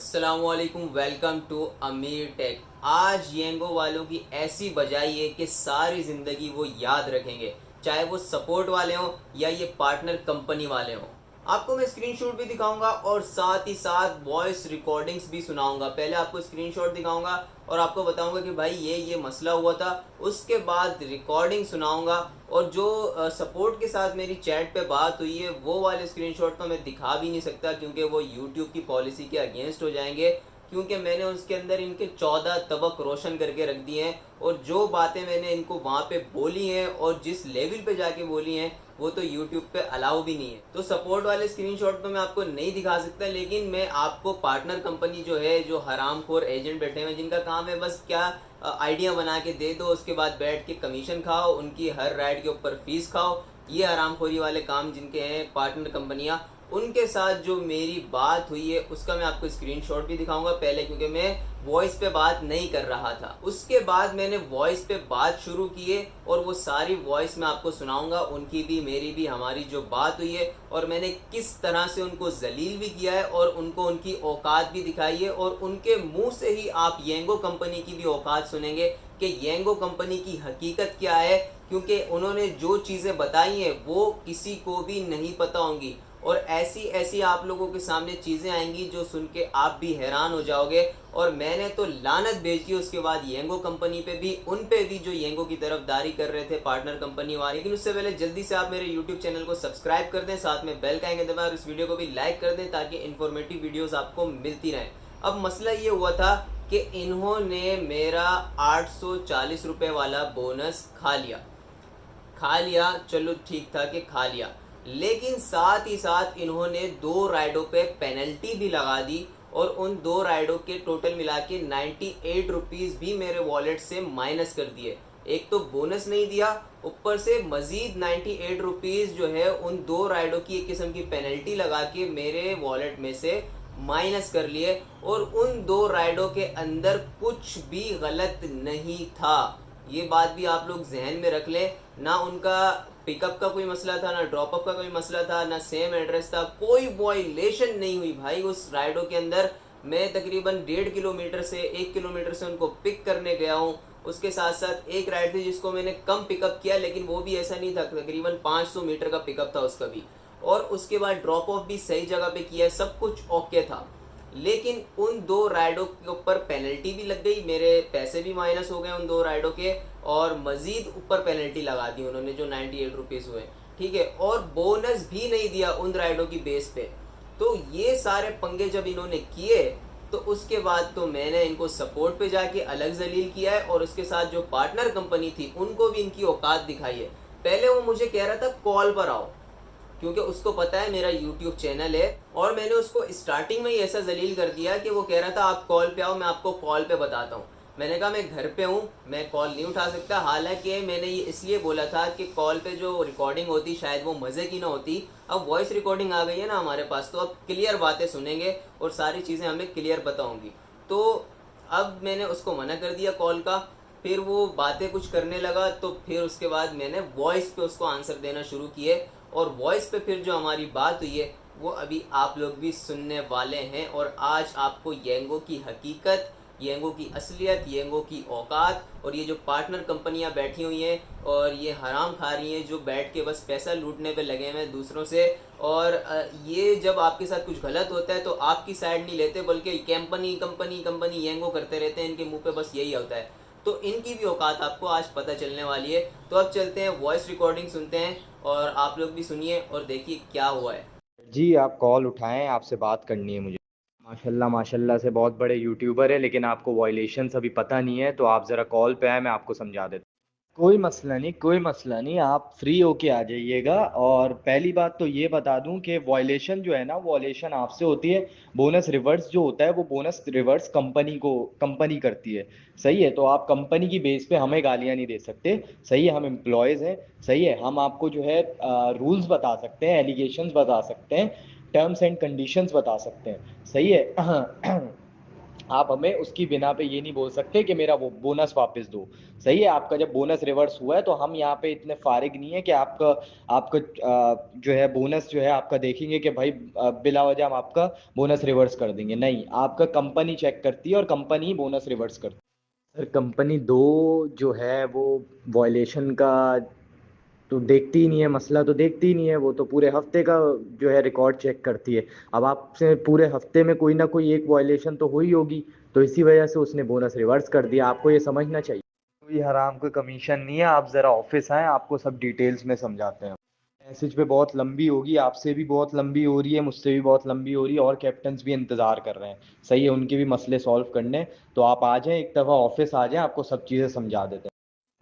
अस्सलामुअलैकुम, welcome to अमीर take. आज येंगो वालों की ऐसी बजाई है कि सारी ज़िंदगी वो याद रखेंगे, चाहे वो सपोर्ट वाले हों या ये पार्टनर कंपनी वाले हों। आपको मैं स्क्रीनशॉट भी दिखाऊंगा और साथ ही साथ वॉइस रिकॉर्डिंग्स भी सुनाऊंगा। पहले आपको स्क्रीनशॉट दिखाऊंगा और आपको बताऊंगा कि भाई ये मसला हुआ था। उसके बाद रिकॉर्डिंग सुनाऊंगा और जो सपोर्ट के साथ मेरी चैट पे बात हुई है वो वाले स्क्रीनशॉट तो मैं दिखा भी नहीं सकता, क्योंकि वो यूट्यूब की पॉलिसी के अगेंस्ट हो जाएंगे। क्योंकि मैंने उसके अंदर इनके 14 तबक रोशन करके रख दिए हैं और जो बातें मैंने इनको वहाँ पे बोली हैं और जिस लेवल पे जाके बोली हैं वो तो यूट्यूब पे अलाउ भी नहीं है। तो सपोर्ट वाले स्क्रीनशॉट तो मैं आपको नहीं दिखा सकता, लेकिन मैं आपको पार्टनर कंपनी जो है, जो हरामखोर एजेंट बैठे हुए जिनका काम है बस क्या आइडिया बना के दे दो, उसके बाद बैठ के कमीशन खाओ, उनकी हर राइड के ऊपर फीस खाओ, ये हरामखोरी वाले काम जिनके हैं पार्टनर कंपनियां, उनके साथ जो मेरी बात हुई है उसका मैं आपको स्क्रीनशॉट भी दिखाऊंगा। पहले क्योंकि मैं वॉइस पे बात नहीं कर रहा था, उसके बाद मैंने वॉइस पे बात शुरू की है और वो सारी वॉइस मैं आपको सुनाऊंगा, उनकी भी मेरी भी, हमारी जो बात हुई है और मैंने किस तरह से उनको जलील भी किया है और उनको उनकी औकात भी दिखाई है। और उनके मुंह से ही आप येंगो कंपनी की भी औकात सुनेंगे कि येंगो कंपनी की हकीकत क्या है, क्योंकि उन्होंने जो चीज़ें बताई हैं वो किसी को भी नहीं पता होंगी और ऐसी ऐसी आप लोगों के सामने चीज़ें आएंगी जो सुन के आप भी हैरान हो जाओगे। और मैंने तो लानत भेजी उसके बाद येंगो कंपनी पे भी, उन पे भी जो येंगो की तरफदारी कर रहे थे पार्टनर कंपनी वाले। लेकिन उससे पहले जल्दी से आप मेरे यूट्यूब चैनल को सब्सक्राइब कर दें, साथ में बेल का आइकन दबाएं और इस वीडियो को भी लाइक कर दें ताकि इन्फॉर्मेटिव वीडियोज़ आपको मिलती रहें। अब मसला ये हुआ था कि इन्होंने मेरा 840 रुपये वाला बोनस खा लिया, चलो ठीक था कि खा लिया, लेकिन साथ ही साथ इन्होंने 2 राइडों पे पेनल्टी भी लगा दी और उन 2 राइडों के टोटल मिला के 98 रुपीज़ भी मेरे वॉलेट से माइनस कर दिए। एक तो बोनस नहीं दिया, ऊपर से मज़ीद 98 रुपीज़ जो है उन 2 राइडों की एक किस्म की पेनल्टी लगा के मेरे वॉलेट में से माइनस कर लिए। और उन 2 राइडों के अंदर कुछ भी गलत नहीं था, ये बात भी आप लोग जहन में रख लें। ना उनका पिकअप का कोई मसला था, ना ड्रॉप अप का कोई मसला था, ना सेम एड्रेस था, कोई वायलेशन नहीं हुई भाई उस राइडों के अंदर। मैं तकरीबन 1.5 किलोमीटर से 1 किलोमीटर से उनको पिक करने गया हूँ। उसके साथ साथ एक राइड थी जिसको मैंने कम पिकअप किया, लेकिन वो भी ऐसा नहीं था, तकरीबन 500 मीटर का पिकअप था उसका भी। और उसके बाद ड्रॉप ऑफ भी सही जगह पे किया है, सब कुछ ओके था। लेकिन उन 2 राइडों के ऊपर पेनल्टी भी लग गई, मेरे पैसे भी माइनस हो गए उन 2 राइडों के, और मज़ीद ऊपर पेनल्टी लगा दी उन्होंने जो 98 रुपीज़ हुए, ठीक है, और बोनस भी नहीं दिया उन राइडों की बेस पे। तो ये सारे पंगे जब इन्होंने किए तो उसके बाद तो मैंने इनको सपोर्ट पे जाके अलग जलील किया है और उसके साथ जो पार्टनर कंपनी थी उनको भी इनकी औकात दिखाई है। पहले वो मुझे कह रहा था कॉल पर आओ, क्योंकि उसको पता है मेरा यूट्यूब चैनल है, और मैंने उसको स्टार्टिंग में ही ऐसा जलील कर दिया कि वो कह रहा था आप कॉल पे आओ, मैं आपको कॉल पे बताता हूँ। मैंने कहा मैं घर पे हूँ, मैं कॉल नहीं उठा सकता। हालांकि मैंने ये इसलिए बोला था कि कॉल पे जो रिकॉर्डिंग होती शायद वो मज़े की ना होती। अब वॉइस रिकॉर्डिंग आ गई है ना हमारे पास, तो अब क्लियर बातें सुनेंगे और सारी चीज़ें हमें क्लियर बताऊँगी। तो अब मैंने उसको मना कर दिया कॉल का। फिर वो बातें कुछ करने लगा, तो फिर उसके बाद मैंने वॉइस पे उसको आंसर देना शुरू किए और वॉइस पे फिर जो हमारी बात हुई है वो अभी आप लोग भी सुनने वाले हैं। और आज आपको येंगो की हकीकत, येंगो की असलियत, येंगो की औकात और ये जो पार्टनर कंपनियां बैठी हुई हैं और ये हराम खा रही हैं जो बैठ के बस पैसा लूटने पे लगे हुए हैं दूसरों से, और ये जब आपके साथ कुछ गलत होता है तो आपकी साइड नहीं लेते, बल्कि कंपनी कंपनी कंपनी येंगो करते रहते हैं, इनके मुंह पे बस यही होता है। तो इनकी भी औकात आपको आज पता चलने वाली है। तो अब चलते हैं वॉइस रिकॉर्डिंग सुनते हैं और आप लोग भी सुनिए और देखिए क्या हुआ है। जी आप कॉल उठाएं, आपसे बात करनी है मुझे। माशाल्लाह माशाल्लाह से बहुत बड़े यूट्यूबर है, लेकिन आपको वायलेशंस अभी पता नहीं है, तो आप ज़रा कॉल पे आए, मैं आपको समझा देता हूँ। कोई मसला नहीं, कोई मसला नहीं, आप फ्री होके आ जाइएगा। और पहली बात तो ये बता दूं कि वॉयलेशन जो है ना, वॉयलेशन आपसे होती है। बोनस रिवर्स जो होता है वो बोनस रिवर्स कंपनी करती है। सही है, तो आप कंपनी की बेस पे हमें गालियां नहीं दे सकते। सही है, हम एम्प्लॉयज़ हैं। सही है, हम आपको जो है रूल्स बता सकते हैं, एलिगेशंस बता सकते हैं, टर्म्स एंड कंडीशंस बता सकते हैं। सही है। आप हमें उसकी बिना पे ये नहीं बोल सकते कि मेरा वो बोनस वापस दो। सही है, आपका जब बोनस रिवर्स हुआ है तो हम यहाँ पे इतने फारिग नहीं है कि आपका आपका जो है बोनस जो है आपका देखेंगे कि भाई बिला वजह हम आपका बोनस रिवर्स कर देंगे। नहीं, आपका कंपनी चेक करती है और कंपनी ही बोनस रिवर्स करती है। सर कंपनी दो जो है वो वॉयलेशन का तो देखती ही नहीं है, मसला तो देखती ही नहीं है, वो तो पूरे हफ्ते का जो है रिकॉर्ड चेक करती है। अब आपसे पूरे हफ्ते में कोई ना कोई एक वॉयलेशन तो हुई होगी, तो इसी वजह से उसने बोनस रिवर्स कर दिया। आपको ये समझना चाहिए। कोई हराम कोई कमीशन नहीं है, आप ज़रा ऑफिस आएँ, आपको सब डिटेल्स में समझाते हैं। मैसेज पे बहुत लंबी होगी, आपसे भी बहुत लंबी हो रही है, मुझसे भी बहुत लंबी हो रही है, और कैप्टन्स भी इंतज़ार कर रहे हैं। सही है, उनके भी मसले सॉल्व करने। तो आप आ जाएं, एक दफ़ा ऑफिस आ जाएं, आपको सब चीज़ें समझा देते हैं।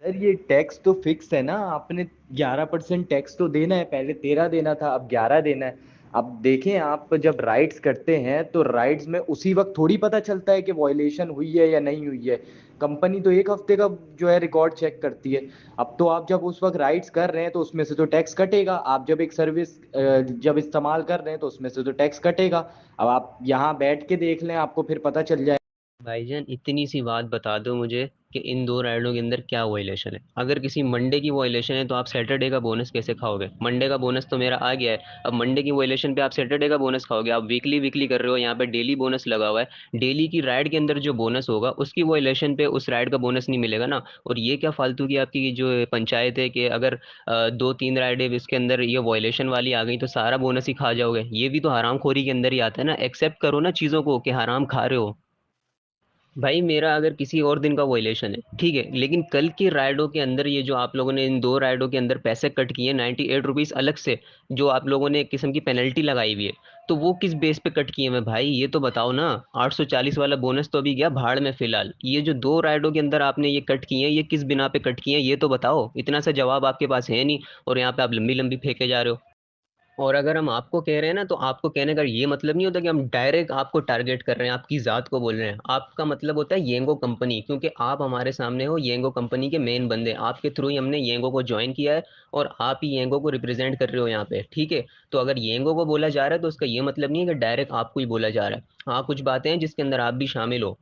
सर ये टैक्स तो फिक्स है ना, आपने 11% टैक्स तो देना है, पहले 13 देना था, अब 11 देना है। अब देखें, आप जब राइट्स करते हैं तो राइट्स में उसी वक्त थोड़ी पता चलता है कि वॉयलेशन हुई है या नहीं हुई है। कंपनी तो एक हफ्ते का जो है रिकॉर्ड चेक करती है। अब तो आप जब उस वक्त राइट्स कर रहे हैं तो उसमें से तो टैक्स कटेगा, आप जब एक सर्विस जब इस्तेमाल कर रहे हैं तो उसमें से तो टैक्स कटेगा। अब आप यहाँ बैठ के देख लें, आपको फिर पता चल जाए। भाईजान इतनी सी बात बता दो मुझे कि इन दो राइडों के अंदर क्या वॉयलेशन है। अगर किसी मंडे की वॉयलेशन है तो आप सैटरडे का बोनस कैसे खाओगे? मंडे का बोनस तो मेरा आ गया है, अब मंडे की वॉयलेशन पे आप सैटरडे का बोनस खाओगे? आप वीकली वीकली कर रहे हो, यहाँ पे डेली बोनस लगा हुआ है। डेली की राइड के अंदर जो बोनस होगा उसकी वॉयलेशन पे उस राइड का बोनस नहीं मिलेगा ना। और ये क्या फालतू की आपकी जो पंचायत है कि अगर दो तीन राइडें इसके अंदर ये वॉयलेशन वाली आ गई तो सारा बोनस ही खा जाओगे? ये भी तो हरामखोरी के अंदर ही आता है ना। एक्सेप्ट करो ना चीज़ों को कि हराम खा रहे हो। भाई मेरा अगर किसी और दिन का वॉयलेशन है ठीक है, लेकिन कल की राइडों के अंदर ये जो आप लोगों ने इन दो राइडों के अंदर पैसे कट किए 98 रुपीज़ अलग से, जो आप लोगों ने एक किस्म की पेनल्टी लगाई हुई है, तो वो किस बेस पे कट किए मैं भाई ये तो बताओ ना। 840 वाला बोनस तो अभी गया भाड़ में फिलहाल। ये जो दो राइडों के अंदर आपने ये कट किए हैं ये किस बिना पे कट किए हैं ये तो बताओ। इतना सा जवाब आपके पास है नहीं और यहाँ पे आप लंबी लंबी फेंके जा रहे हो। और अगर हम आपको कह रहे हैं ना तो आपको कहने का ये मतलब नहीं होता कि हम डायरेक्ट आपको टारगेट कर रहे हैं, आपकी ज़ात को बोल रहे हैं। आपका मतलब होता है येंगो कंपनी, क्योंकि आप हमारे सामने हो येंगो कंपनी के मेन बंदे। आपके थ्रू ही हमने येंगो को ज्वाइन किया है और आप ही येंगो को रिप्रेजेंट कर रहे हो यहाँ पे, ठीक है। तो अगर येंगो को बोला जा रहा है तो उसका ये मतलब नहीं है कि डायरेक्ट आपको ही बोला जा रहा है। हाँ कुछ बातें हैं जिसके अंदर आप भी शामिल हो।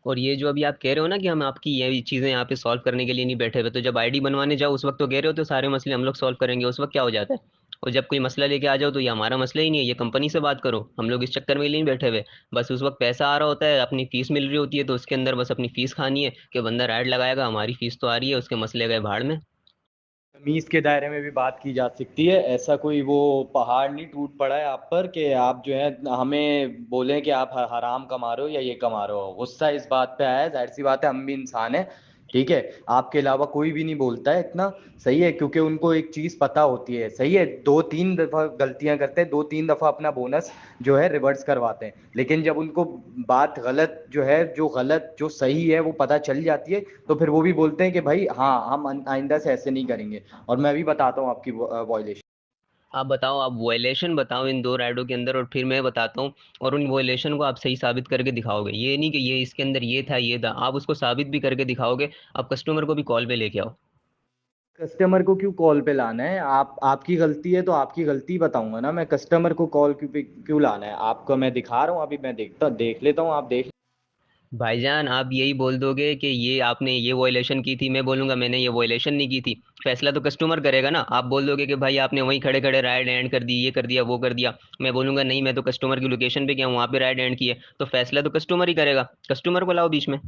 और ये जो अभी आप कह रहे हो ना कि हम आपकी ये चीज़ें यहाँ पे सॉल्व करने के लिए नहीं बैठे हुए, तो जब आईडी बनवाने जाओ उस वक्त तो कह रहे हो तो सारे मसले हम लोग सॉल्व करेंगे, उस वक्त क्या हो जाता है? और जब कोई मसला लेके आ जाओ तो ये हमारा मसला ही नहीं है, ये कंपनी से बात करो। हम लोग इस चक्कर में नहीं बैठे हुए। बस उस वक्त पैसा आ रहा होता है, अपनी फीस मिल रही होती है, तो उसके अंदर बस अपनी फीस खानी है कि बंदा राइड लगाएगा, हमारी फीस तो आ रही है, उसके मसले गए भाड़ में। तमीज के दायरे में भी बात की जा सकती है, ऐसा कोई वो पहाड़ नहीं टूट पड़ा है आप पर कि आप जो है हमें बोलें कि आप हराम कमा रहे हो या ये कमा रहे हो। गुस्सा इस बात पे आया है, जाहिर सी बात है, हम भी इंसान हैं। ठीक है, आपके अलावा कोई भी नहीं बोलता है इतना। सही है, क्योंकि उनको एक चीज पता होती है। सही है, दो तीन दफा गलतियां करते हैं, दो तीन दफा अपना बोनस जो है रिवर्स करवाते हैं, लेकिन जब उनको बात गलत जो है, जो गलत जो सही है वो पता चल जाती है, तो फिर वो भी बोलते हैं कि भाई हाँ, हम आइंदा से ऐसे नहीं करेंगे। और मैं भी बताता हूँ आपकी वॉयलेशन। आप बताओ, आप वॉयलेशन बताओ इन दो राइडों के अंदर और फिर मैं बताता हूँ। और उन वॉयलेशन को आप सही साबित करके दिखाओगे, ये नहीं कि ये इसके अंदर ये था ये था, आप उसको साबित भी करके दिखाओगे। आप कस्टमर को भी कॉल पे लेके आओ। कस्टमर को क्यों कॉल पे लाना है? आप आपकी गलती है तो आपकी गलती बताऊंगा ना मैं, कस्टमर को कॉल क्यों लाना है आपको? मैं दिखा रहा हूँ, अभी मैं देख लेता हूँ, आप देख। भाईजान आप यही बोल दोगे कि ये आपने ये वॉयलेशन की थी, मैं बोलूंगा मैंने ये वॉयलेशन नहीं की थी। फैसला तो कस्टमर करेगा ना। आप बोल दोगे कि भाई आपने वहीं खड़े खड़े राइड एंड कर दी, ये कर दिया वो कर दिया, मैं बोलूंगा नहीं मैं तो कस्टमर की लोकेशन पे गया हूँ, वहाँ पे राइड एंड किए, तो फैसला तो कस्टमर ही करेगा। कस्टमर को लाओ बीच में।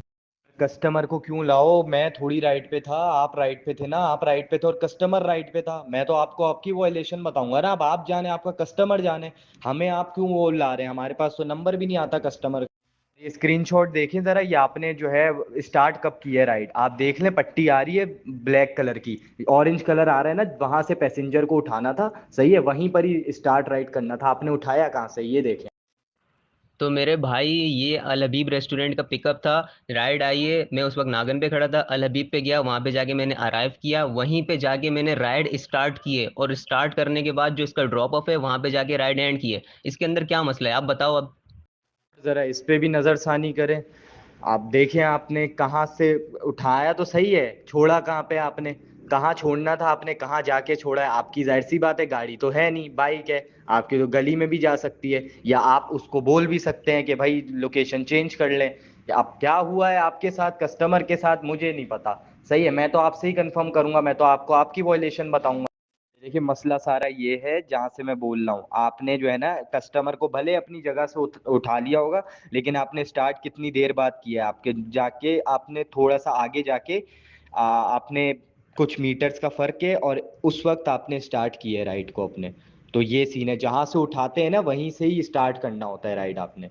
कस्टमर को क्यों लाओ? मैं थोड़ी राइट पे था, आप राइट पे थे ना, आप राइट पे थे और कस्टमर राइट पे था। मैं तो आपको आपकी वॉयलेशन बताऊंगा ना, अब आप जाने आपका कस्टमर जाने। हमें आप क्यों वो ला रहे हैं? हमारे पास तो नंबर भी नहीं आता कस्टमर। ये स्क्रीनशॉट देखें जरा, ये आपने जो है स्टार्ट कब की है राइड, आप देख लें, पट्टी आ रही है ब्लैक कलर की, ऑरेंज कलर आ रहा है ना, वहां से पैसेंजर को उठाना था। सही है, वहीं पर ही स्टार्ट राइड करना था, आपने उठाया कहाँ से ये देखें। तो मेरे भाई ये अल हबीब रेस्टोरेंट का पिकअप था। राइड आई है, मैं उस वक्त नागन पे खड़ा था, अल हबीब पे गया, वहां पे जाके मैंने अराइव किया, वहीं पे जाके मैंने राइड स्टार्ट की है, और स्टार्ट करने के बाद जो इसका ड्रॉप ऑफ है वहां पे जाके राइड एंड की है। इसके अंदर क्या मसला है आप बताओ अब। जरा इस पे भी नजरसानी करें। आप देखें आपने कहाँ से उठाया तो सही है, छोड़ा कहाँ पे आपने? कहाँ छोड़ना था आपने, कहाँ जाके छोड़ा है? आपकी जाहिर सी बात है, गाड़ी तो है नहीं, बाइक है आपकी, तो गली में भी जा सकती है, या आप उसको बोल भी सकते हैं कि भाई लोकेशन चेंज कर लें। अब क्या हुआ है आपके साथ, कस्टमर के साथ, मुझे नहीं पता। सही है, मैं तो आपसे ही कंफर्म करूंगा, मैं तो आपको आपकी वॉयलेशन बताऊंगा। देखिए मसला सारा ये है, जहाँ से मैं बोल रहा हूँ, आपने जो है ना कस्टमर को भले अपनी जगह से उठा लिया होगा, लेकिन आपने स्टार्ट कितनी देर बाद किया है? आपके जाके आपने थोड़ा सा आगे जाके आपने कुछ मीटर्स का फर्क है, और उस वक्त आपने स्टार्ट किया है राइड को अपने। तो ये सीन है, जहाँ से उठाते हैं ना वहीं से ही स्टार्ट करना होता है राइड आपने।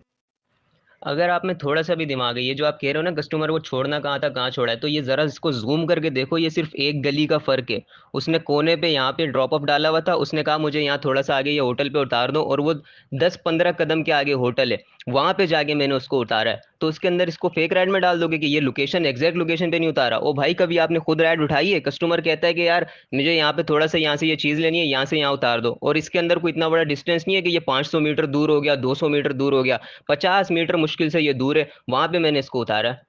अगर आप में थोड़ा सा भी दिमाग है, ये जो आप कह रहे हो ना कस्टमर को छोड़ना कहाँ था कहाँ छोड़ा है, तो ये जरा इसको जूम करके देखो, ये सिर्फ एक गली का फर्क है। उसने कोने पे यहाँ पे ड्रॉप ऑफ डाला हुआ था, उसने कहा मुझे यहाँ थोड़ा सा आगे ये होटल पे उतार दो, और वो 10-15 कदम के आगे होटल है, वहां पे जाके मैंने उसको उतारा है। तो उसके अंदर इसको फेक राइड में डाल दोगे कि ये लोकेशन एग्जैक्ट लोकेशन पे नहीं उतारा। ओ भाई, कभी आपने खुद राइड उठाई है? कस्टमर कहता है कि यार मुझे यहाँ पे थोड़ा सा यहाँ से ये चीज़ लेनी है, यहाँ से यहाँ उतार दो, और इसके अंदर कोई इतना बड़ा डिस्टेंस नहीं है कि ये 500 मीटर दूर हो गया, 200 मीटर दूर हो गया, 50 मीटर मुश्किल से ये दूर है, वहां पे मैंने इसको उतारा है।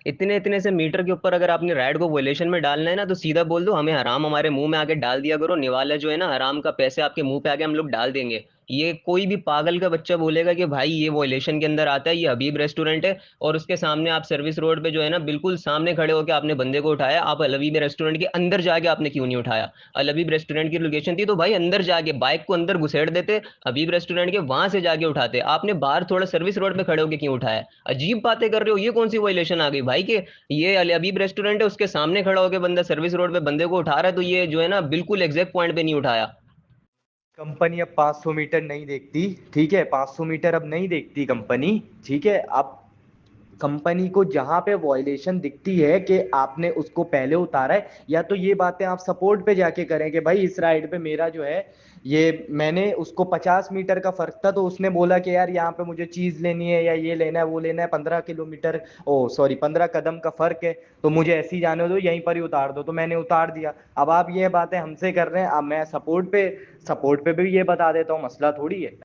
इतने इतने से मीटर के ऊपर अगर आपने राइड को वॉयलेशन में डालना है ना, तो सीधा बोल दो हमें हराम हमारे मुंह में आके डाल दिया करो, निवाला जो है ना हराम का पैसे आपके मुंह पे आके हम लोग डाल देंगे। ये कोई भी पागल का बच्चा बोलेगा कि भाई ये वॉयलेशन के अंदर आता है, ये हबीब रेस्टोरेंट है, और उसके सामने आप सर्विस रोड पे जो है ना बिल्कुल सामने खड़े होकर आपने बंदे को उठाया, आप अल हबीब रेस्टोरेंट के अंदर जाके आपने क्यों नहीं उठाया? अल हबीब रेस्टोरेंट की लोकेशन थी तो भाई अंदर जाके बाइक को अंदर घुसेड़ देते, हबीब रेस्टोरेंट के वहां से जाके उठाते, आपने बाहर थोड़ा सर्विस रोड पे खड़े होकर क्यों उठाया? अजीब बातें कर रहे हो, ये कौन सी वॉयलेशन आ गई भाई के? ये अल हबीब रेस्टोरेंट है, उसके सामने खड़ा होकर बंदा सर्विस रोड पे बंदे को उठा रहा है, तो ये जो है ना बिल्कुल एग्जैक्ट पॉइंट पे नहीं उठाया। कंपनी अब 500 मीटर नहीं देखती, ठीक है, 500 मीटर अब नहीं देखती कंपनी, ठीक है। अब कंपनी को जहां पे वॉयलेशन दिखती है कि आपने उसको पहले उतारा है, या तो ये बातें आप सपोर्ट पे जाके करें कि भाई इस राइड पे मेरा जो है, ये मैंने उसको 50 मीटर का फर्क था, तो उसने बोला कि यार यहाँ पे मुझे चीज लेनी है या ये लेना है वो लेना है, 15 किलोमीटर, ओ सॉरी 15 कदम का फर्क है, तो मुझे ऐसे ही जाने दो, यहीं पर ही उतार दो, तो मैंने उतार दिया। अब आप ये बातें हमसे कर रहे हैं, अब मैं सपोर्ट पे भी ये बता देता हूँ, मसला थोड़ी है।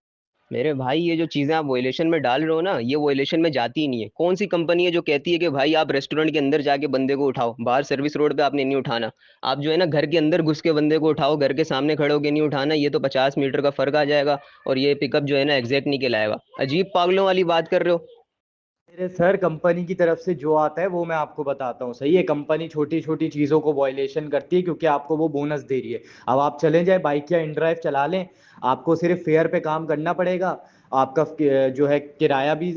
मेरे भाई ये जो चीजें आप वॉयलेशन में डाल रहे हो ना, ये वॉयलेशन में जाती ही नहीं है। कौन सी कंपनी है जो कहती है कि भाई आप रेस्टोरेंट के अंदर जाके बंदे को उठाओ, बाहर सर्विस रोड पे आपने नहीं उठाना। आप जो है ना घर के अंदर घुस के बंदे को उठाओ, घर के सामने खड़े होके नहीं उठाना, ये तो 50 मीटर का फर्क आ जाएगा, और ये पिकअप जो है ना एग्जैक्ट नहीं कहलाएगा। अजीब पागलों वाली बात कर रहे हो। मेरे सर, कंपनी की तरफ से जो आता है वो मैं आपको बताता हूँ, सही है। कंपनी छोटी छोटी चीज़ों को वॉयलेशन करती है क्योंकि आपको वो बोनस दे रही है। अब आप चले जाए बाइक या इनड्राइव चला लें, आपको सिर्फ फेयर पे काम करना पड़ेगा। आपका जो है किराया भी,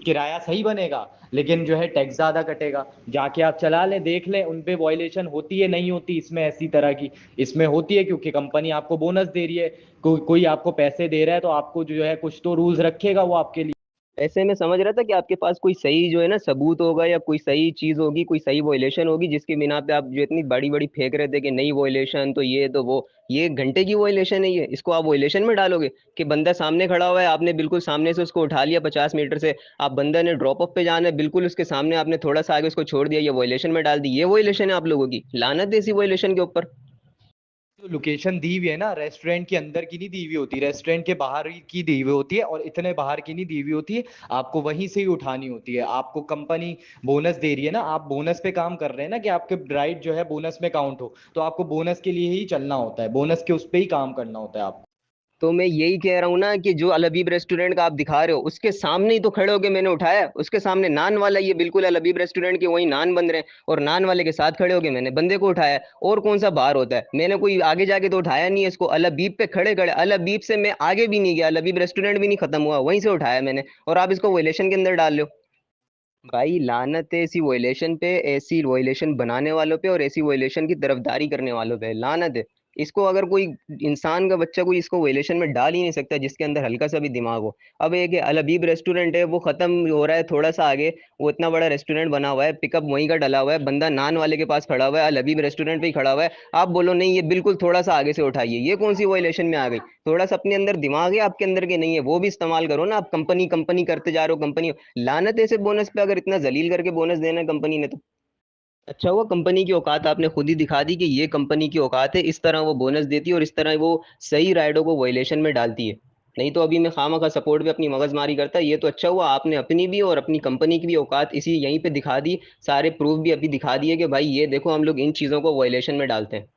किराया सही बनेगा, लेकिन जो है टैक्स ज़्यादा कटेगा। जाके आप चला लें, देख लें, उन पे वॉयलेशन होती है नहीं होती, इसमें ऐसी तरह की, इसमें होती है क्योंकि कंपनी आपको बोनस दे रही है। कोई आपको पैसे दे रहा है तो आपको जो है कुछ तो रूल्स रखेगा वो आपके लिए। ऐसे में समझ रहा था कि आपके पास कोई सही जो है ना सबूत होगा, या कोई सही चीज होगी, कोई सही वॉयलेशन होगी, जिसकी बिना पे आप जो इतनी बड़ी बड़ी फेंक रहे थे कि नई वॉयलेशन तो ये तो वो। ये घंटे की वॉयलेशन है, ये इसको आप वॉयलेशन में डालोगे? कि बंदा सामने खड़ा हुआ है, आपने बिल्कुल सामने से उसको उठा लिया 50 मीटर से, आप बंदा ने ड्रॉप ऑफ पे जाना है, बिल्कुल उसके सामने आपने थोड़ा सा आगे उसको छोड़ दिया, ये वॉयलेशन में डाल दी, ये वॉयलेशन है आप लोगों की? लानत है इसी वॉयलेशन के ऊपर। जो लोकेशन दी हुई है ना, रेस्टोरेंट के अंदर की नहीं दी हुई होती, रेस्टोरेंट के बाहर की दी हुई होती है, और इतने बाहर की नहीं दी हुई होती है। आपको वहीं से ही उठानी होती है। आपको कंपनी बोनस दे रही है ना, आप बोनस पे काम कर रहे हैं ना, कि आपके ड्राइव जो है बोनस में काउंट हो, तो आपको बोनस के लिए ही चलना होता है, बोनस के उस पे ही काम करना होता है आपको। तो मैं यही कह रहा हूँ ना कि जो अल हबीब रेस्टोरेंट का आप दिखा रहे हो, उसके सामने ही तो खड़े होके मैंने उठाया, उसके सामने नान वाला, ये बिल्कुल अल हबीब रेस्टोरेंट के वही नान बन रहे हैं, और नान वाले के साथ खड़े होके मैंने बंदे को उठाया है। और कौन सा बाहर होता है? मैंने कोई आगे जाके तो उठाया नहीं है इसको, अल हबीब पे खड़े खड़े, अल हबीब से मैं आगे भी नहीं गया, अल हबीब रेस्टोरेंट भी नहीं खत्म हुआ, वहीं से उठाया मैंने, और आप इसको वॉयलेशन के अंदर डाल रहे हो। भाई लानत है ऐसी वॉयलेशन पे, ऐसी वॉयलेशन बनाने वालों पे, और ऐसी वॉयलेशन की तरफदारी करने वालों पे लानत है। इसको अगर कोई इंसान का बच्चा कोई इसको वॉयलेशन में डाल ही नहीं सकता जिसके अंदर हल्का सा भी दिमाग हो। अब एक अल हबीब रेस्टोरेंट है, वो खत्म हो रहा है थोड़ा सा आगे, वो इतना बड़ा रेस्टोरेंट बना हुआ है, पिकअप वहीं का डला हुआ है, बंदा नान वाले के पास खड़ा हुआ है, अल हबीब रेस्टोरेंट पे ही खड़ा हुआ है, आप बोलो नहीं ये बिल्कुल थोड़ा सा आगे से उठाइए, ये कौन सी वॉयलेशन में आ गई? थोड़ा सा अपने अंदर दिमाग है आपके अंदर के नहीं है, वो भी इस्तेमाल करो ना। आप कंपनी कंपनी करते जा रहे हो, कंपनी। लानत है ऐसे बोनस पे, अगर इतना जलील करके बोनस देना है कंपनी ने तो। अच्छा हुआ कंपनी की औकात आपने खुद ही दिखा दी कि ये कंपनी की औकात है, इस तरह वो बोनस देती है और इस तरह वो सही राइडों को वॉयलेशन में डालती है। नहीं तो अभी मैं खामखा सपोर्ट पे अपनी मगजमारी करता। ये तो अच्छा हुआ आपने अपनी भी और अपनी कंपनी की भी औकात इसी यहीं पे दिखा दी, सारे प्रूफ भी अभी दिखा दिए कि भाई ये देखो हम लोग इन चीज़ों को वायलेशन में डालते हैं।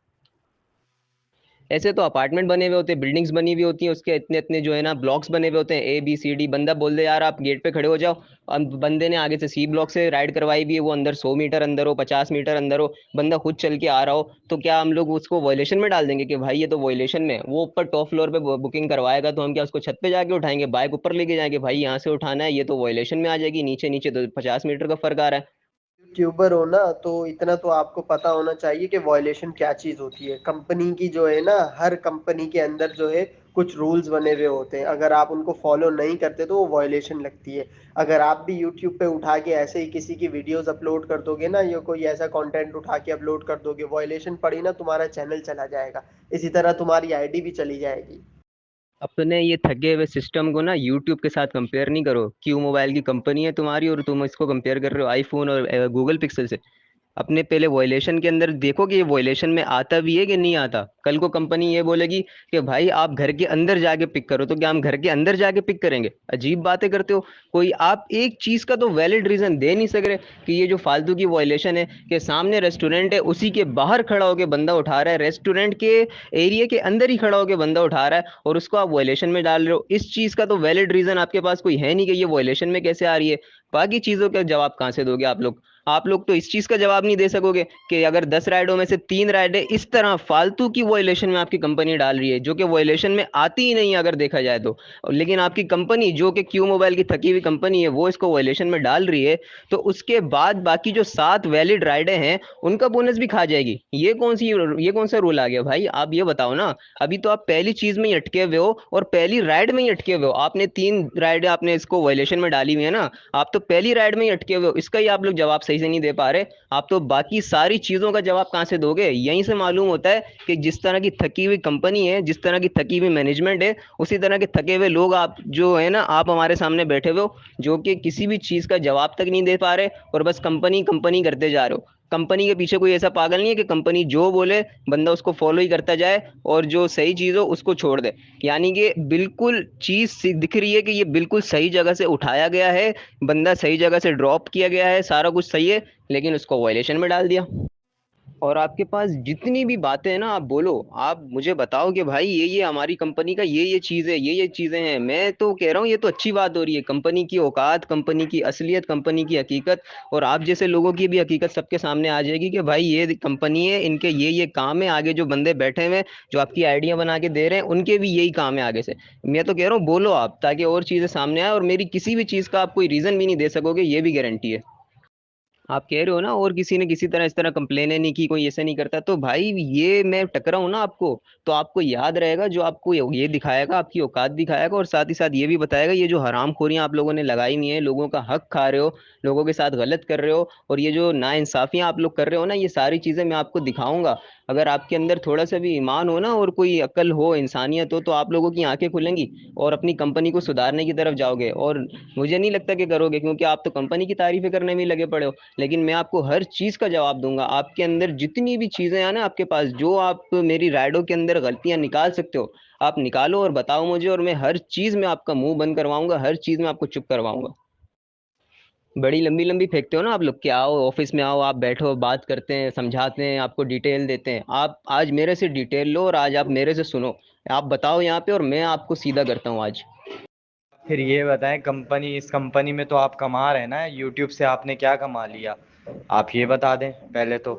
ऐसे तो अपार्टमेंट बने हुए होते हैं, बिल्डिंग्स बनी हुई होती हैं, उसके इतने इतने जो है ना ब्लॉक्स बने हुए होते हैं, ABCD। बंदा बोल दे यार आप गेट पे खड़े हो जाओ, अब बंदे ने आगे से C ब्लॉक से राइड करवाई भी है, वो अंदर 100 मीटर अंदर हो, 50 मीटर अंदर हो, बंदा खुद चल के आ रहा हो, तो क्या हम लोग उसको वायलेशन में डाल देंगे कि भाई ये तो वायलेशन में है? वो ऊपर टॉप फ्लोर पे बुकिंग करवाएगा तो हम क्या उसको छत पे जाके उठाएंगे, बाइक ऊपर लेके जाएंगे, भाई यहाँ से उठाना है, ये तो वायलेशन में आ जाएगी। नीचे नीचे तो 50 मीटर का फर्क आ रहा है। यूट्यूबर हो ना, तो इतना तो आपको पता होना चाहिए कि वॉयलेशन क्या चीज होती है। कंपनी की जो है ना, हर कंपनी के अंदर जो है कुछ रूल्स बने हुए होते हैं, अगर आप उनको फॉलो नहीं करते तो वो वॉयलेशन लगती है। अगर आप भी यूट्यूब पे उठा के ऐसे ही किसी की वीडियोस अपलोड कर दोगे ना, या कोई ऐसा कंटेंट उठा के अपलोड कर दोगे, वॉयलेशन पड़ी ना, तुम्हारा चैनल चला जाएगा, इसी तरह तुम्हारी आईडी भी चली जाएगी। अपने ये थके हुए सिस्टम को ना यूट्यूब के साथ कंपेयर नहीं करो। क्यू मोबाइल की कंपनी है तुम्हारी और तुम इसको कंपेयर कर रहे हो आईफोन और गूगल पिक्सल से। अपने पहले वॉयलेशन के अंदर देखो कि ये वॉयलेशन में आता भी है कि नहीं आता। कल को कंपनी ये बोलेगी कि भाई आप घर के अंदर जाके पिक करो, तो क्या हम घर के अंदर जाके पिक करेंगे? अजीब बातें करते हो। कोई आप एक चीज का तो वैलिड रीजन दे नहीं सक रहे कि ये जो फालतू की वॉयलेशन है कि सामने रेस्टोरेंट है, उसी के बाहर खड़ा होकर बंदा उठा रहा है, रेस्टोरेंट के एरिया के अंदर ही खड़ा होकर बंदा उठा रहा है और उसको आप वॉयलेशन में डाल रहे हो। इस चीज का तो वैलिड रीजन आपके पास कोई है नहीं कि ये वॉयलेशन में कैसे आ रही है। बाकी चीजों का जवाब कहाँ से दोगे आप लोग? आप लोग तो इस चीज का जवाब नहीं दे सकोगे कि अगर 10 राइडों में से 3 राइडें इस तरह फालतू की वॉयलेशन में आपकी कंपनी डाल रही है, जो कि वॉयलेशन में आती ही नहीं है अगर देखा जाए तो, लेकिन आपकी कंपनी जो कि क्यू मोबाइल की थकी हुई कंपनी है वो इसको वॉयलेशन में डाल रही है, तो उसके बाद बाकी जो 7 वैलिड राइडें हैं उनका बोनस भी खा जाएगी। ये कौन सा रूल आ गया भाई? आप ये बताओ ना। अभी तो आप पहली चीज में ही अटके हुए हो और पहली राइड में ही अटके हुए हो। आपने 3 राइडें आपने इसको वॉयलेशन में डाली हुई है ना, आप तो पहली राइड में ही अटके हुए हो। इसका ही आप लोग जवाब सही से नहीं दे पा रहे। आप तो बाकी सारी चीजों का जवाब कहाँ से दोगे? यहीं से मालूम होता है कि जिस तरह की थकी हुई कंपनी है, जिस तरह की थकी हुई मैनेजमेंट है, उसी तरह के थके हुए लोग आप जो है ना, आप हमारे सामने बैठे हुए हो, जो कि किसी भी चीज का जवाब तक नहीं दे पा रहे और बस कंपनी कंपनी करते जा रहे हो। कंपनी के पीछे कोई ऐसा पागल नहीं है कि कंपनी जो बोले बंदा उसको फॉलो ही करता जाए और जो सही चीज हो उसको छोड़ दे। यानी कि बिल्कुल चीज दिख रही है कि ये बिल्कुल सही जगह से उठाया गया है, बंदा सही जगह से ड्रॉप किया गया है, सारा कुछ सही है, लेकिन उसको वायलेशन में डाल दिया। और आपके पास जितनी भी बातें हैं ना, आप बोलो, आप मुझे बताओ कि भाई ये हमारी कंपनी का ये चीज़ है, ये चीज़ें हैं। मैं तो कह रहा हूँ ये तो अच्छी बात हो रही है। कंपनी की औकात, कंपनी की असलियत, कंपनी की हकीकत और आप जैसे लोगों की भी हकीकत सबके सामने आ जाएगी कि भाई ये कंपनी है, इनके ये काम है। आगे जो बंदे बैठे हुए हैं जो आपकी आइडिया बना के दे रहे हैं, उनके भी यही काम है आगे से। मैं तो कह रहा हूँ बोलो आप, ताकि और चीज़ें सामने आए और मेरी किसी भी चीज़ का आप कोई रीज़न भी नहीं दे सकोगे, ये भी गारंटी है। आप कह रहे हो ना और किसी ने किसी तरह इस तरह कंप्लेन नहीं की, कोई ऐसा नहीं करता, तो भाई ये मैं टकराऊं ना आपको, तो आपको याद रहेगा जो आपको ये दिखाएगा, आपकी औकात दिखाएगा और साथ ही साथ ये भी बताएगा ये जो हरामखोरियां आप लोगों ने लगाई हुई हैं, लोगों का हक खा रहे हो, लोगों के साथ गलत कर रहे हो और ये जो नाइंसाफियां आप लोग कर रहे हो ना, ये सारी चीजें मैं आपको दिखाऊंगा। अगर आपके अंदर थोड़ा सा भी ईमान हो ना और कोई अक्ल हो, इंसानियत हो, तो आप लोगों की आंखें खुलेंगी और अपनी कंपनी को सुधारने की तरफ जाओगे। और मुझे नहीं लगता कि करोगे, क्योंकि आप तो कंपनी की तारीफें करने में ही लगे पड़े हो। लेकिन मैं आपको हर चीज का जवाब दूंगा। आपके अंदर जितनी भी चीजें हैं ना, आपके पास जो आप मेरी राइडों के अंदर गलतियां निकाल सकते हो, आप निकालो और बताओ मुझे, और मैं हर चीज में आपका मुंह बंद करवाऊंगा, हर चीज में आपको चुप करवाऊंगा। बड़ी लंबी लंबी फेंकते हो ना आप लोग, कि आओ ऑफिस में आओ, आप बैठो, बात करते हैं, समझाते हैं, आपको डिटेल देते हैं। आप आज मेरे से डिटेल लो और आज आप मेरे से सुनो। आप बताओ यहाँ पे और मैं आपको सीधा करता हूँ आज। फिर ये बताएं, कंपनी, इस कंपनी में तो आप कमा रहे हैं ना, यूट्यूब से आपने क्या कमा लिया? आप ये बता दें पहले तो।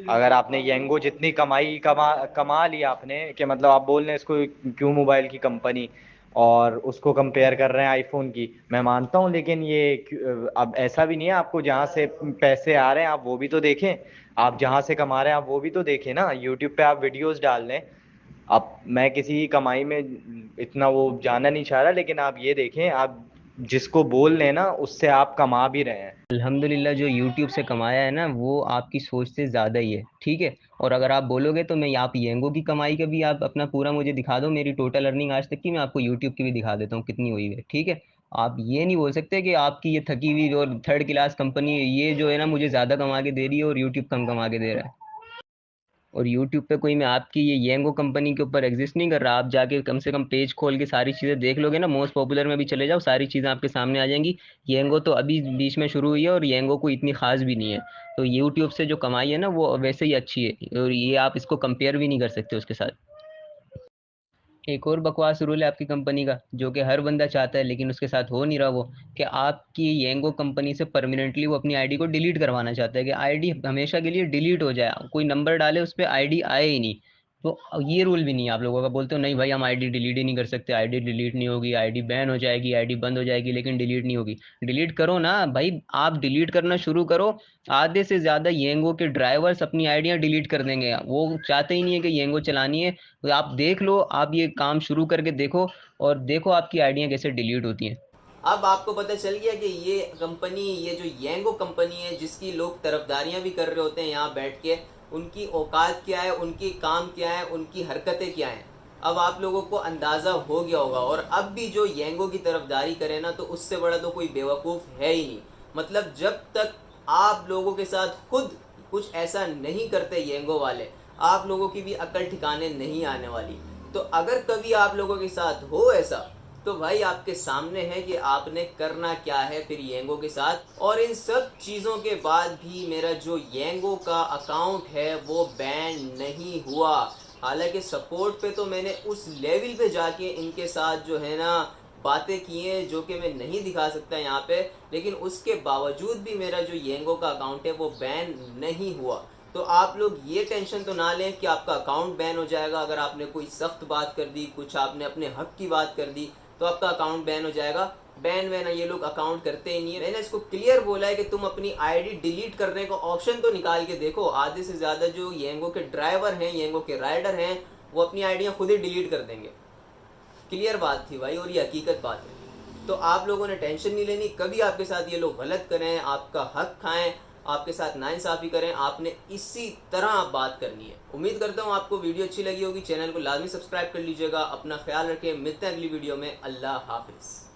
अगर आपने येंगो जितनी कमाई कमा कमा लिया आपने, कि मतलब आप बोल रहे हैं इसको क्यों मोबाइल की कंपनी, और उसको कंपेयर कर रहे हैं आईफोन की, मैं मानता हूँ, लेकिन ये अब ऐसा भी नहीं है। आपको जहाँ से पैसे आ रहे हैं आप वो भी तो देखें। आप जहाँ से कमा रहे हैं आप वो भी तो देखें ना। यूट्यूब पे आप वीडियोस डाल रहे हैं। अब मैं किसी की कमाई में इतना वो जानना नहीं चाह रहा, लेकिन आप ये देखें, आप जिसको बोल रहे हैं ना उससे आप कमा भी रहे हैं। अल्हम्दुलिल्लाह जो यूट्यूब से कमाया है ना, वो आपकी सोच से ज़्यादा ही है, ठीक है। और अगर आप बोलोगे तो मैं आप येंगो की कमाई का भी आप अपना पूरा मुझे दिखा दो, मेरी टोटल अर्निंग आज तक की, मैं आपको यूट्यूब की भी दिखा देता हूँ कितनी हुई है, ठीक है। आप ये नहीं बोल सकते कि आपकी ये थकी हुई और थर्ड क्लास कंपनी है, ये जो है ना मुझे ज़्यादा कमा के दे रही है और यूट्यूब कम कमा के दे रहा है। और यूट्यूब पे कोई मैं आपकी ये येंगो कंपनी के ऊपर एग्जिस्ट नहीं कर रहा। आप जाके कम से कम पेज खोल के सारी चीज़ें देख लोगे ना, मोस्ट पॉपुलर में भी चले जाओ, सारी चीज़ें आपके सामने आ जाएंगी। येंगो तो अभी बीच में शुरू हुई है और येंगो कोई इतनी खास भी नहीं है। तो यूट्यूब से जो कमाई है ना वो वैसे ही अच्छी है, और ये आप इसको कंपेयर भी नहीं कर सकते उसके साथ। एक और बकवास रूल है आपकी कंपनी का, जो कि हर बंदा चाहता है लेकिन उसके साथ हो नहीं रहा, वो कि आपकी येंगो कंपनी से परमानेंटली वो अपनी आईडी को डिलीट करवाना चाहता है, कि आईडी हमेशा के लिए डिलीट हो जाए, कोई नंबर डाले उस पर आईडी आए ही नहीं। तो ये रूल भी नहीं है आप लोगों का। बोलते हो नहीं भाई हम आईडी डिलीट ही नहीं कर सकते, आईडी डिलीट नहीं होगी, आईडी बैन हो जाएगी, आईडी बंद हो जाएगी, लेकिन डिलीट नहीं होगी। डिलीट करो ना भाई, आप डिलीट करना शुरू करो। आधे से ज़्यादा येंगो के ड्राइवर्स अपनी आईडियाँ डिलीट कर देंगे, वो चाहते ही नहीं है कि येंगो चलानी है। तो आप देख लो, आप ये काम शुरू करके देखो और देखो आपकी आइडिया कैसे डिलीट होती हैं। अब आपको पता चल गया कि ये कंपनी, ये जो येंगो कंपनी है जिसकी लोग तरफदारियां भी कर रहे होते हैं यहाँ बैठ के, उनकी औकात क्या है, उनकी काम क्या है, उनकी हरकतें क्या हैं, अब आप लोगों को अंदाज़ा हो गया होगा। और अब भी जो येंगो की तरफदारी करे ना, तो उससे बड़ा तो कोई बेवकूफ़ है ही नहीं। मतलब जब तक आप लोगों के साथ खुद कुछ ऐसा नहीं करते येंगो वाले, आप लोगों की भी अकल ठिकाने नहीं आने वाली। तो अगर कभी आप लोगों के साथ हो ऐसा, तो भाई आपके सामने है कि आपने करना क्या है फिर येंगो के साथ। और इन सब चीज़ों के बाद भी मेरा जो येंगो का अकाउंट है वो बैन नहीं हुआ। हालांकि सपोर्ट पे तो मैंने उस लेवल पे जाके इनके साथ जो है ना बातें की हैं, जो कि मैं नहीं दिखा सकता यहाँ पे, लेकिन उसके बावजूद भी मेरा जो येंगो का अकाउंट है वो बैन नहीं हुआ। तो आप लोग ये टेंशन तो ना लें कि आपका अकाउंट बैन हो जाएगा। अगर आपने कोई सख्त बात कर दी, कुछ आपने अपने हक की बात कर दी, तो आपका अकाउंट बैन हो जाएगा। बैन वैन ये लोग अकाउंट करते ही नहीं है। मैंने इसको क्लियर बोला है कि तुम अपनी आईडी डिलीट करने का ऑप्शन तो निकाल के देखो। आधे से ज़्यादा जो येंगो के ड्राइवर हैं, येंगो के राइडर हैं, वो अपनी आईडियाँ खुद ही डिलीट कर देंगे। क्लियर बात थी भाई, और ये हकीकत बात है। तो आप लोगों ने टेंशन नहीं लेनी। कभी आपके साथ ये लोग गलत करें, आपका हक खाएं, आपके साथ नाइंसाफ़ी करें, आपने इसी तरह बात करनी है। उम्मीद करता हूँ आपको वीडियो अच्छी लगी होगी। चैनल को लाजमी सब्सक्राइब कर लीजिएगा। अपना ख्याल रखें, मिलते हैं अगली वीडियो में। अल्लाह हाफिज़।